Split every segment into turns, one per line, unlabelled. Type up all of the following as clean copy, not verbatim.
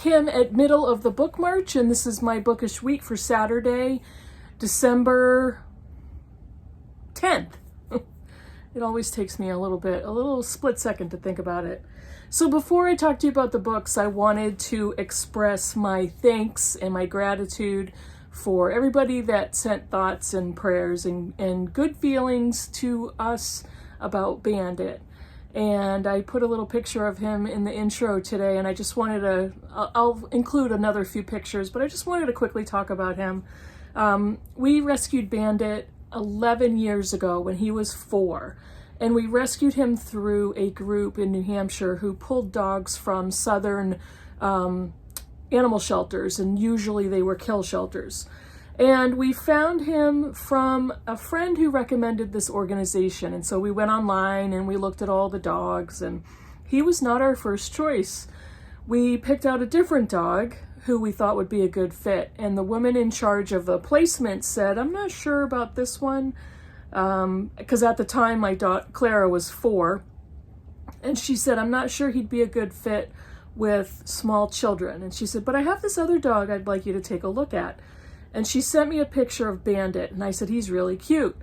him at middle of the book march, and this is my bookish week for Saturday, December 10th. It always takes me a little split second to think about it. So before I talk to you about the books, I wanted to express my thanks and my gratitude for everybody that sent thoughts and prayers and good feelings to us about Bandit. And I put a little picture of him in the intro today, and I just wanted to, I'll include another few pictures, but I just wanted to quickly talk about him. We rescued Bandit 11 years ago when he was 4. And we rescued him through a group in New Hampshire who pulled dogs from southern animal shelters, and usually they were kill shelters. And we found him from a friend who recommended this organization. And so we went online and we looked at all the dogs, and he was not our first choice. We picked out a different dog who we thought would be a good fit. And the woman in charge of the placement said, I'm not sure about this one. Because at the time my daughter Clara was 4, and she said, I'm not sure he'd be a good fit with small children. And she said, but I have this other dog I'd like you to take a look at. And she sent me a picture of Bandit, and I said, he's really cute.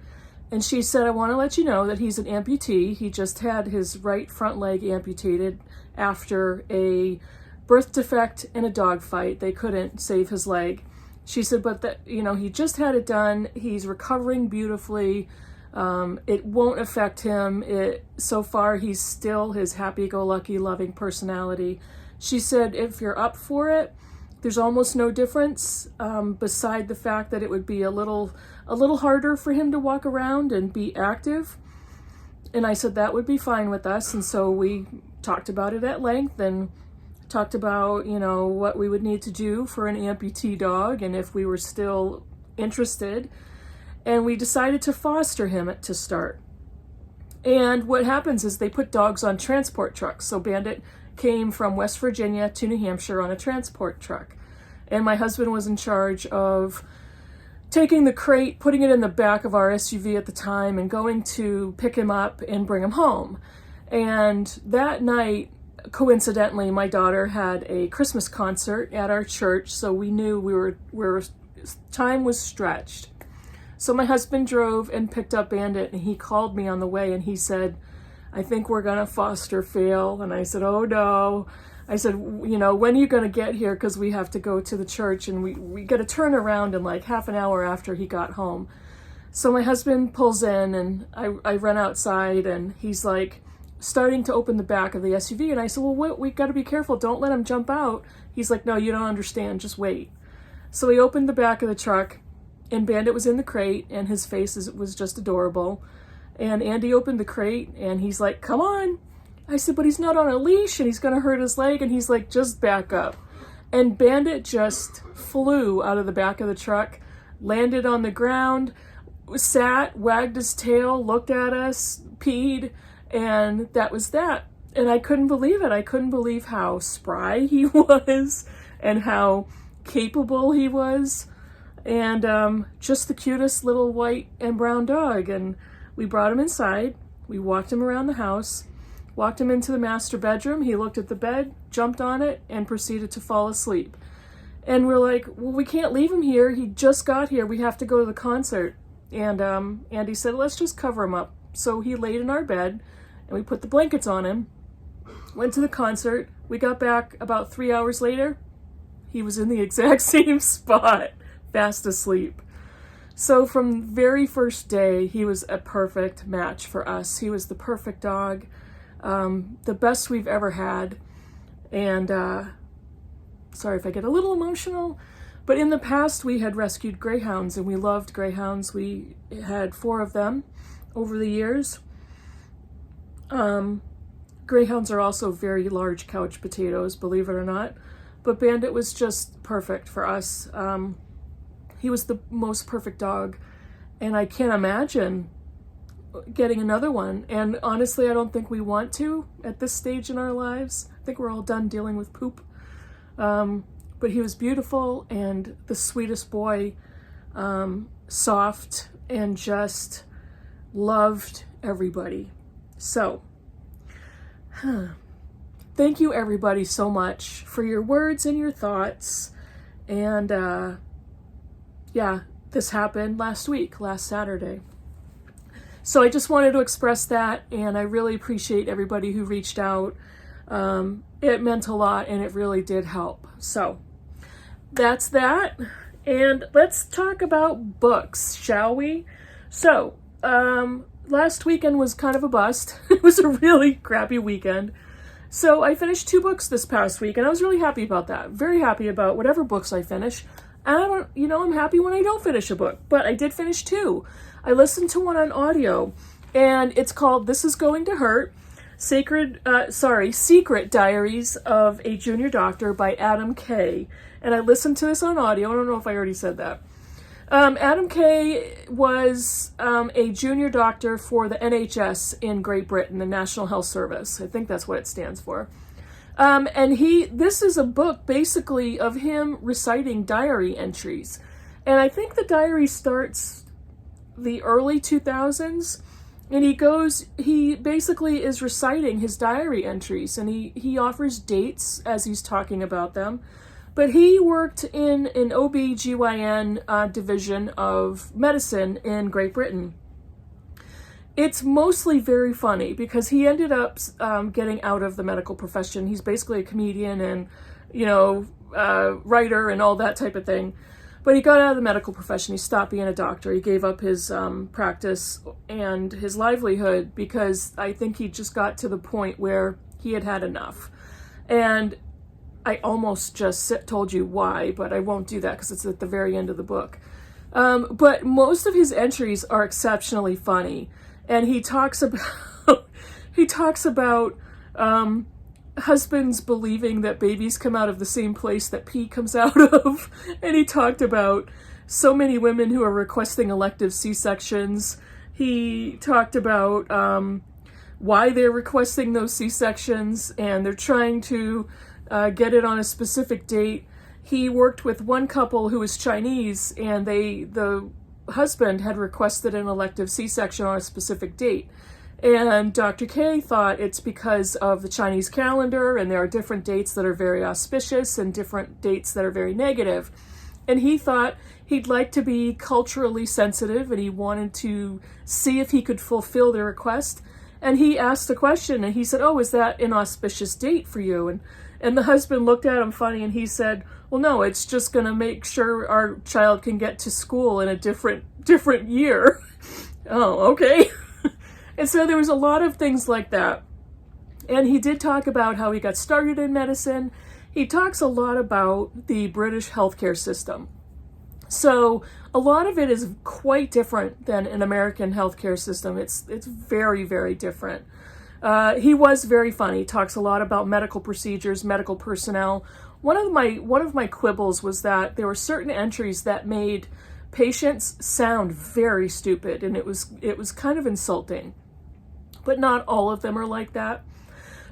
And she said, I want to let you know that he's an amputee. He just had his right front leg amputated after a birth defect in a dog fight. They couldn't save his leg. She said, but that, he just had it done. He's recovering beautifully. It won't affect him. So far, he's still his happy-go-lucky, loving personality. She said, if you're up for it, there's almost no difference beside the fact that it would be a little harder for him to walk around and be active. And I said that would be fine with us. And so we talked about it at length and talked about, what we would need to do for an amputee dog and if we were still interested. And we decided to foster him to start. And what happens is they put dogs on transport trucks. So Bandit came from West Virginia to New Hampshire on a transport truck. And my husband was in charge of taking the crate, putting it in the back of our SUV at the time, and going to pick him up and bring him home. And that night, coincidentally, my daughter had a Christmas concert at our church, so we knew time was stretched. So my husband drove and picked up Bandit, and he called me on the way, and he said, I think we're gonna foster fail. And I said, oh no. I said, when are you gonna get here? Because we have to go to the church, and we got to turn around in like half an hour after he got home. So my husband pulls in, and I run outside, and he's like starting to open the back of the SUV. And I said, well, we got to be careful. Don't let him jump out. He's like, no, you don't understand. Just wait. So he opened the back of the truck, and Bandit was in the crate, and his face was just adorable. And Andy opened the crate, and he's like, come on. I said, but he's not on a leash, and he's going to hurt his leg. And he's like, just back up. And Bandit just flew out of the back of the truck, landed on the ground, sat, wagged his tail, looked at us, peed, and that was that. And I couldn't believe it. I couldn't believe how spry he was and how capable he was. And just the cutest little white and brown dog. And we brought him inside. We walked him around the house, walked him into the master bedroom. He looked at the bed, jumped on it, and proceeded to fall asleep. And we're like, well, we can't leave him here. He just got here. We have to go to the concert. And Andy said, let's just cover him up. So he laid in our bed, and we put the blankets on him, went to the concert. We got back about 3 hours later. He was in the exact same spot, fast asleep. So from very first day, he was a perfect match for us. He was the perfect dog, the best we've ever had. And sorry if I get a little emotional, but in the past we had rescued greyhounds, and we loved greyhounds. We had 4 of them over the years. Greyhounds are also very large couch potatoes, believe it or not. But Bandit was just perfect for us. He was the most perfect dog, and I can't imagine getting another one. And honestly, I don't think we want to at this stage in our lives. I think we're all done dealing with poop. But he was beautiful and the sweetest boy, soft, and just loved everybody. So, thank you everybody so much for your words and your thoughts. And yeah, this happened last Saturday. So I just wanted to express that, and I really appreciate everybody who reached out. It meant a lot, and it really did help. So that's that. And let's talk about books, shall we? So, last weekend was kind of a bust. It was a really crappy weekend. So I finished 2 books this past week, and I was really happy about that. Very happy about whatever books I finish. And I'm happy when I don't finish a book, but I did finish 2. I listened to one on audio, and it's called This Is Going to Hurt, Secret Diaries of a Junior Doctor by Adam Kay. And I listened to this on audio. I don't know if I already said that. Adam Kay was a junior doctor for the NHS in Great Britain, the National Health Service. I think that's what it stands for. And this is a book basically of him reciting diary entries. And I think the diary starts the early 2000s. And he basically is reciting his diary entries, and he offers dates as he's talking about them. But he worked in an OB/GYN division of medicine in Great Britain. It's mostly very funny because he ended up getting out of the medical profession. He's basically a comedian and, writer and all that type of thing. But he got out of the medical profession. He stopped being a doctor. He gave up his practice and his livelihood because I think he just got to the point where he had enough. And I almost just told you why, but I won't do that because it's at the very end of the book. But most of his entries are exceptionally funny. And he talks about husbands believing that babies come out of the same place that pee comes out of. And he talked about so many women who are requesting elective C-sections. He talked about why they're requesting those C-sections, and they're trying to get it on a specific date. He worked with one couple who was Chinese, and the husband had requested an elective C-section on a specific date. And Dr. K thought it's because of the Chinese calendar, and there are different dates that are very auspicious and different dates that are very negative. And he thought he'd like to be culturally sensitive, and he wanted to see if he could fulfill the request. And he asked the question, and he said, "Oh, is that an auspicious date for you?" And the husband looked at him funny, and he said, "Well, no, it's just going to make sure our child can get to school in a different year." Oh, okay. And so there was a lot of things like that. And he did talk about how he got started in medicine. He talks a lot about the British healthcare system. So a lot of it is quite different than an American healthcare system. It's very, very different. He was very funny. He talks a lot about medical procedures, medical personnel. One of my quibbles was that there were certain entries that made patients sound very stupid, and it was kind of insulting. But not all of them are like that.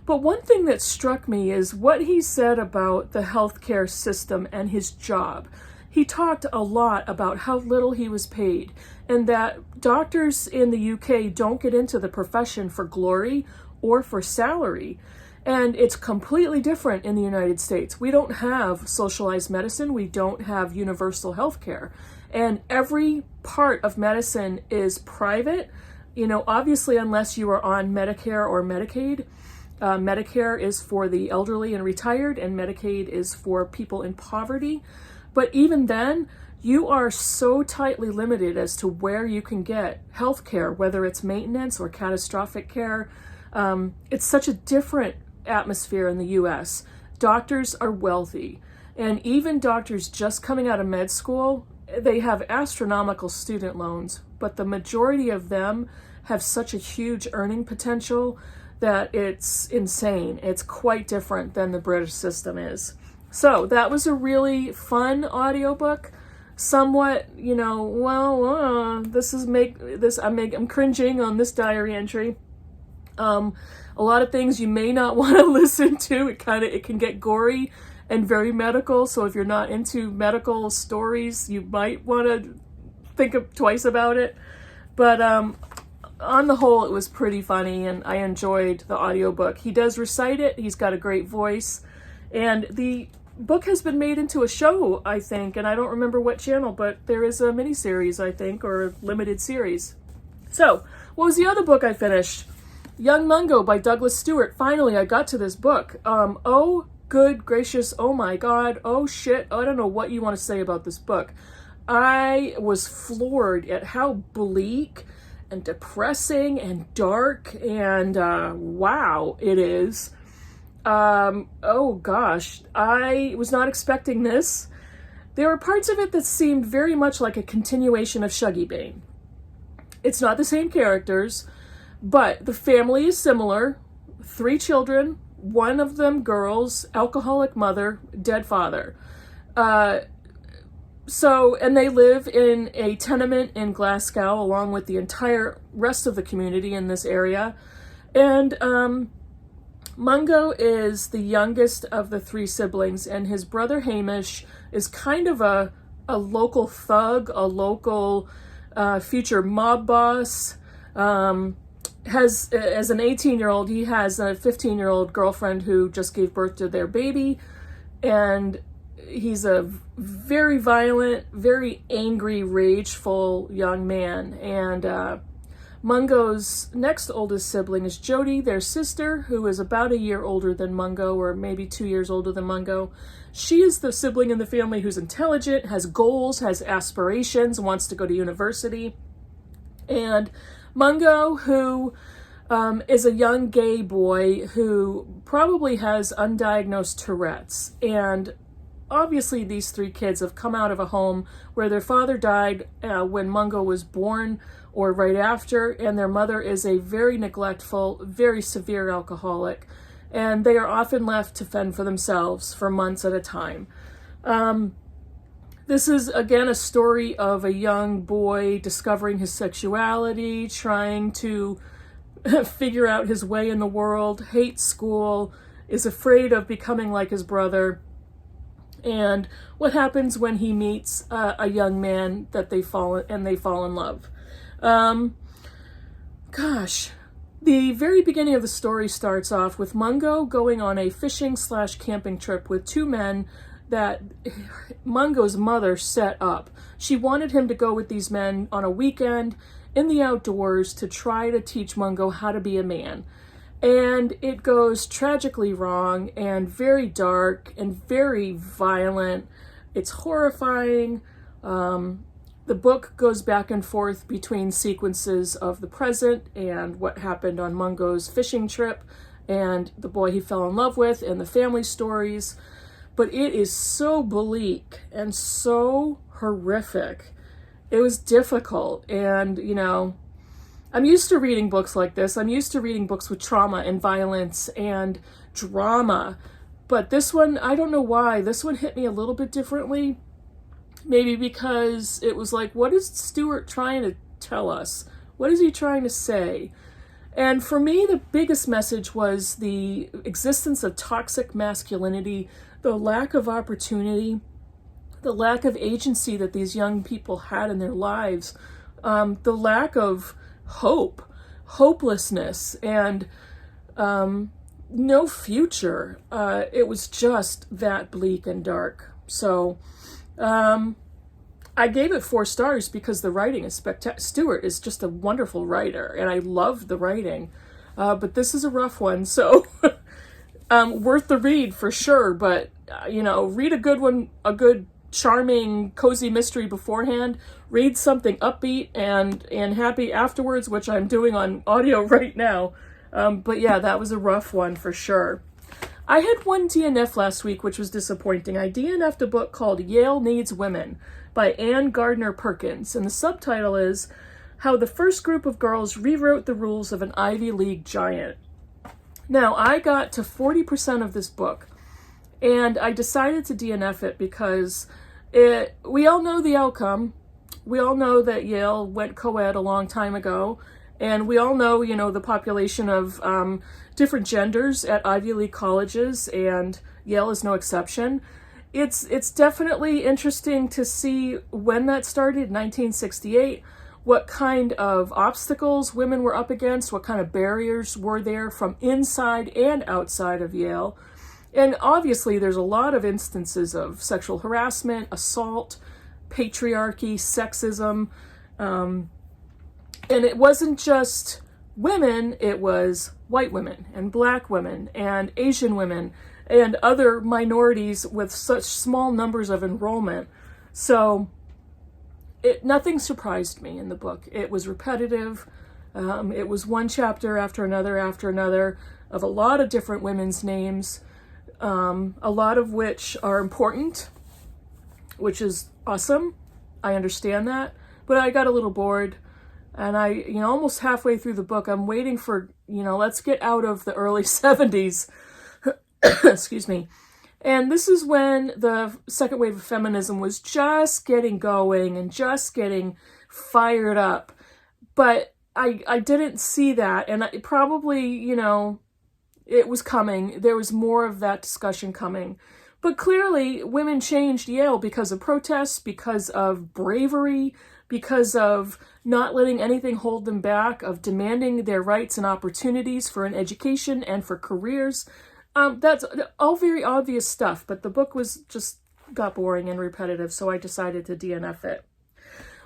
But one thing that struck me is what he said about the healthcare system and his job. He talked a lot about how little he was paid, and that doctors in the UK don't get into the profession for glory or for salary. And it's completely different in the United States. We don't have socialized medicine. We don't have universal health care. And every part of medicine is private. Obviously, unless you are on Medicare or Medicaid. Medicare is for the elderly and retired, and Medicaid is for people in poverty. But even then, you are so tightly limited as to where you can get health care, whether it's maintenance or catastrophic care. It's such a different atmosphere in the US. Doctors are wealthy, and even doctors just coming out of med school, they have astronomical student loans, but the majority of them have such a huge earning potential that it's insane. It's quite different than the British system is. So that was a really fun audiobook. Somewhat, I'm cringing on this diary entry. A lot of things you may not want to listen to. It can get gory and very medical. So if you're not into medical stories, you might want to think twice about it. But on the whole, it was pretty funny, and I enjoyed the audiobook. He does recite it. He's got a great voice. And the book has been made into a show, I think, and I don't remember what channel, but there is a miniseries, I think, or a limited series. So, what was the other book I finished? Young Mungo by Douglas Stewart. Finally, I got to this book. Oh, good gracious, oh my God, oh shit, I don't know what you want to say about this book. I was floored at how bleak and depressing and dark and wow it is. Oh gosh, I was not expecting this. There were parts of it that seemed very much like a continuation of Shuggy Bane. It's not the same characters, but the family is similar. 3 children, one of them girls, alcoholic mother, dead father. And they live in a tenement in Glasgow along with the entire rest of the community in this area. And Mungo is the youngest of the 3 siblings, and his brother Hamish is kind of a local thug, a local future mob boss. As an 18-year-old, he has a 15-year-old girlfriend who just gave birth to their baby, and he's a very violent, very angry, rageful young man. And Mungo's next oldest sibling is Jody, their sister, who is about a year older than Mungo, or maybe 2 years older than Mungo. She is the sibling in the family who's intelligent, has goals, has aspirations, wants to go to university. And Mungo, who is a young gay boy who probably has undiagnosed Tourette's. And obviously these 3 kids have come out of a home where their father died when Mungo was born or right after, and their mother is a very neglectful, very severe alcoholic, and they are often left to fend for themselves for months at a time. This is, again, a story of a young boy discovering his sexuality, trying to figure out his way in the world, hates school, is afraid of becoming like his brother, and what happens when he meets a young man that they fall in love. Gosh, the very beginning of the story starts off with Mungo going on a fishing/camping trip with 2 men that Mungo's mother set up. She wanted him to go with these men on a weekend in the outdoors to try to teach Mungo how to be a man. And it goes tragically wrong and very dark and very violent. It's horrifying. The book goes back and forth between sequences of the present and what happened on Mungo's fishing trip and the boy he fell in love with and the family stories. But it is so bleak and so horrific. It was difficult. And, you know, I'm used to reading books like this. I'm used to reading books with trauma and violence and drama. But this one, I don't know why. This one hit me a little bit differently. Maybe because it was like, what is Stewart trying to tell us? What is he trying to say? And for me, the biggest message was the existence of toxic masculinity, the lack of opportunity, the lack of agency that these young people had in their lives, the lack of hope, hopelessness, and no future. It was just that bleak and dark. So I gave it 4 stars because the writing is spectacular. Stewart is just a wonderful writer, and I love the writing. But this is a rough one, so worth the read for sure. But, you know, read a good one, a good, charming, cozy mystery beforehand. Read something upbeat and happy afterwards, which I'm doing on audio right now. But yeah, that was a rough one for sure. I had one DNF last week, which was disappointing. I DNF'd a book called Yale Needs Women by Anne Gardner Perkins, and the subtitle is How the First Group of Girls Rewrote the Rules of an Ivy League Giant. Now, I got to 40% of this book, and I decided to DNF it because we all know the outcome. We all know that Yale went co-ed a long time ago, and we all know, you know, the population of different genders at Ivy League colleges, and Yale is no exception. It's definitely interesting to see when that started, 1968, what kind of obstacles women were up against, what kind of barriers were there from inside and outside of Yale. And obviously there's a lot of instances of sexual harassment, assault, patriarchy, sexism, and it wasn't just women, it was white women and black women and Asian women and other minorities with such small numbers of enrollment. So nothing surprised me in the book. It was repetitive. It was one chapter after another of a lot of different women's names, a lot of which are important, which is awesome. I understand that. But I got a little bored. And almost halfway through the book, I'm waiting for, let's get out of the early 70s. Excuse me. And this is when the second wave of feminism was just getting going and just getting fired up. But I didn't see that. And it probably, it was coming. There was more of that discussion coming. But clearly, women changed Yale because of protests, because of bravery, because of not letting anything hold them back, of demanding their rights and opportunities for an education and for careers. That's all very obvious stuff, but the book got boring and repetitive, so I decided to DNF it.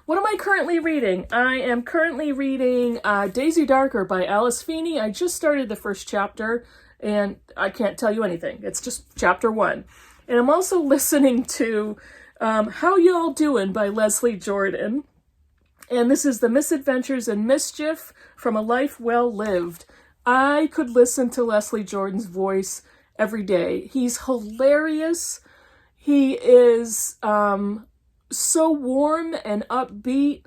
What am I currently reading? I am currently reading Daisy Darker by Alice Feeney. I just started the first chapter, and I can't tell you anything. It's just chapter 1. And I'm also listening to How Y'all Doin' by Leslie Jordan. And this is The Misadventures and Mischief from a Life Well Lived. I could listen to Leslie Jordan's voice every day. He's hilarious. He is so warm and upbeat.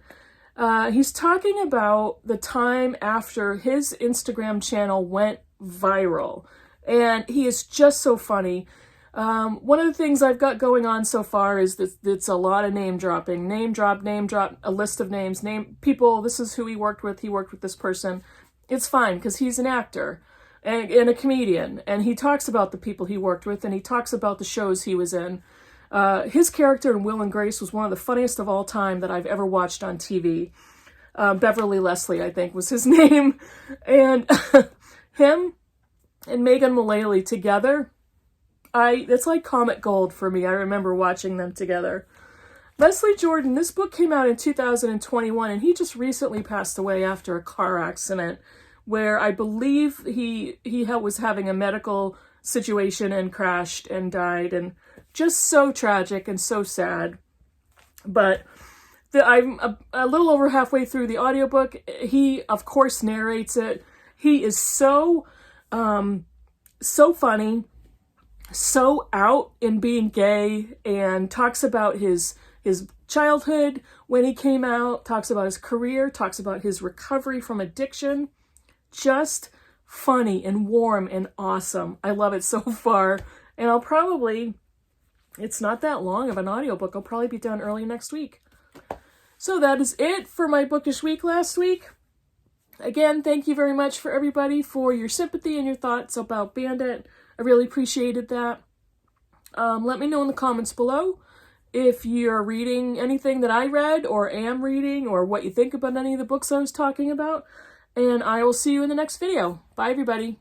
He's talking about the time after his Instagram channel went viral. And he is just so funny. One of the things I've got going on so far is that it's a lot of name dropping. Name drop, a list of names, name people, this is who he worked with this person. It's fine, because he's an actor and a comedian, and he talks about the people he worked with, and he talks about the shows he was in. His character in Will and Grace was one of the funniest of all time that I've ever watched on TV. Beverly Leslie, I think, was his name. And him and Megan Mullally together, it's like comic gold for me. I remember watching them together. Leslie Jordan, this book came out in 2021, and he just recently passed away after a car accident where I believe he was having a medical situation and crashed and died, and just so tragic and so sad. But I'm a little over halfway through the audiobook. He, of course, narrates it. He is so funny, so out in being gay, and talks about his childhood when he came out, talks about his career, talks about his recovery from addiction. Just funny and warm and awesome. I love it so far. And it's not that long of an audiobook. I'll probably be done early next week. So that is it for my bookish week last week. Again, thank you very much for everybody for your sympathy and your thoughts about Bandit. I really appreciated that. Let me know in the comments below if you're reading anything that I read or am reading, or what you think about any of the books I was talking about. And I will see you in the next video. Bye, everybody.